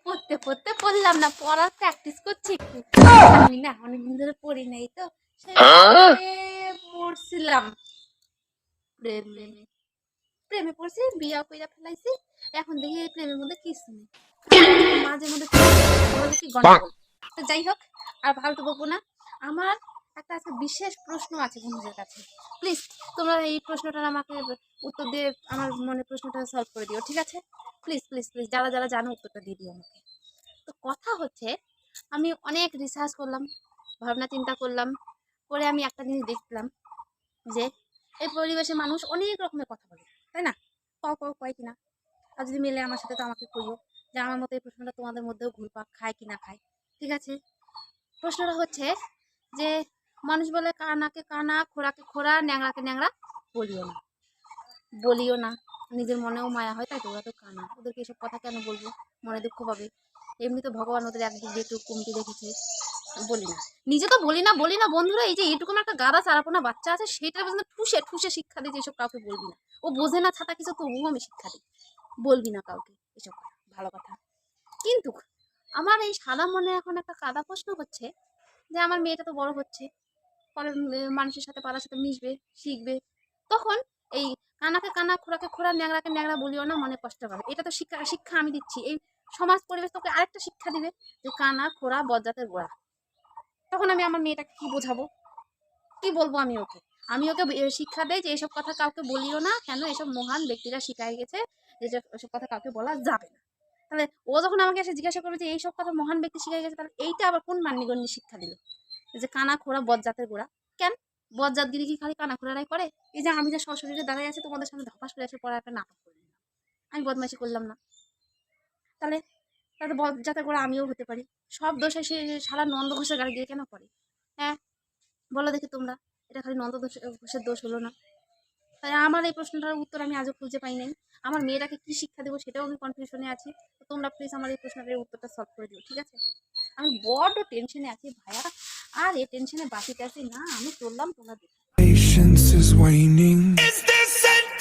পড়তে পড়তে পড়লাম না, পড়ার প্র্যাকটিস করছি একটু। আমি না অনেকদিন ধরে পড়ি নাই তো, সেই পড়ছিলাম। প্রেমে প্রেমে পড়ছি, বিয়া কইরা ফেলাইছি। এখন দেখি এই প্রেমের মধ্যে কিছু নেই, মাঝে মধ্যে কি গন্ডগোল। তো যাই হোক, আর ফালতু বকবো না। আমার একটা আজকে বিশেষ প্রশ্ন আছে বন্ধুদের কাছে। প্লিজ তোমরা এই প্রশ্নটার আমাকে উত্তর দিয়ে আমার মনে প্রশ্নটা সলভ করে দিও, ঠিক আছে? প্লিজ প্লিজ প্লিজ, যারা যারা জানো উত্তরটা দিয়ে দিও আমাকে। তো কথা হচ্ছে, আমি অনেক রিসার্চ করলাম, ভাবনা চিন্তা করলাম, করে আমি একটা জিনিস দেখলাম যে এই পরিবেশে মানুষ অনেক রকমের কথা বলে, তাই না? কয় কিনা? আর যদি মিলে আমার সাথে তো আমাকে কইও যে আমার মতো এই প্রশ্নটা তোমাদের মধ্যেও ঘুরপাক খায় কিনা খায়, ঠিক আছে? প্রশ্নটা হচ্ছে যে মানুষ বলে কানাকে কানা, খোড়াকে খোড়া, ন্যাংরাকে ন্যাংরা বলিও না। বলিও না, নিজের মনেও মায়া হয়, তাই তো? ওরা তো কানা, ওদেরকে এসব কথা কেন বলবো? মনে দুঃখ পাবে। এমনি তো ভগবান ওদের একদিক দিয়ে একটু কমতি রেখেছে। বলি না, নিজে তো বলি না বন্ধুরা। এই যে এটুকুন একটা গাদা চারাপোনা বাচ্চা আছে, সেটা পর্যন্ত ঠুসে ঠুসে শিক্ষা দিয়েছে এসব কাউকে বলবি না। ও বোঝে না ছাতা কিছু, তবুও আমি শিক্ষা দিই, বলবি না কাউকে এসব কথা, ভালো কথা। কিন্তু আমার এই সাদা মনে এখন একটা কাদা প্রশ্ন হচ্ছে যে আমার মেয়েটা তো বড় হচ্ছে, পরে মানুষের সাথে পাড়ার সাথে মিশবে, শিখবে। তখন এই কানাকে কানা, খোড়াকে খোড়া, ন্যাংরাকে ন্যাংরা বলিও না, মনে কষ্ট পাবে। এটা তো শিক্ষা শিক্ষা আমি দিচ্ছি। এই সমাজ পরিবেশ তোকে আরেকটা শিক্ষা দিবে যে কানা, খোড়া, বজ্জাতের গোড়া। তখন আমি আমার মেয়েটাকে কি বোঝাবো, কি বলবো আমি ওকে? আমি ওকে শিক্ষা দেই যে এসব কথা কাউকে বলিও না, কেন এসব মহান ব্যক্তিরা শিখাই গেছে যে এসব কথা কাউকে বলা যাবে না। তাহলে ও যখন আমাকে এসে জিজ্ঞাসা করবে যে এইসব কথা মহান ব্যক্তি শিখাই গেছে, তাহলে এইটা আবার কোন মান্যগণ্য শিক্ষা দিল যে কানা খোড়া বজ্জাতের গোড়া? কেন বজ্জাতগিরি কি খালি কানা খোড়ারাই করে? এই যে আমি যে সশরীরে দাঁড়াই আছে তোমাদের সামনে ধপাস করে এসে পড়া একটা নাটক করে দিলাম, আমি বদমাইশি করলাম না? তাহলে তাহলে বজ্জাতের গোড়া আমিও হতে পারি। সব দোষে সে সারা নন্দ ঘোষের গাড়ি দিয়ে কেন পড়ে? হ্যাঁ, বলো দেখি তোমরা, এটা খালি নন্দ ঘোষের দোষ হলো না? তাই আমার এই প্রশ্নটার উত্তর আমি আজও খুঁজে পাই নাই। আমার মেয়েটাকে কি শিক্ষা দেবো সেটাও আমি কনফিউশনে আছি। তো তোমরা প্লিজ আমার এই প্রশ্নটার উত্তরটা সলভ করে দিও, ঠিক আছে? আমি বড্ড টেনশনে আছি ভাইয়া, আর এই টেনশনে বাঁচিতে আছি না। আমি চললাম, তোমরা দেখো। Patience is waning. Is this it?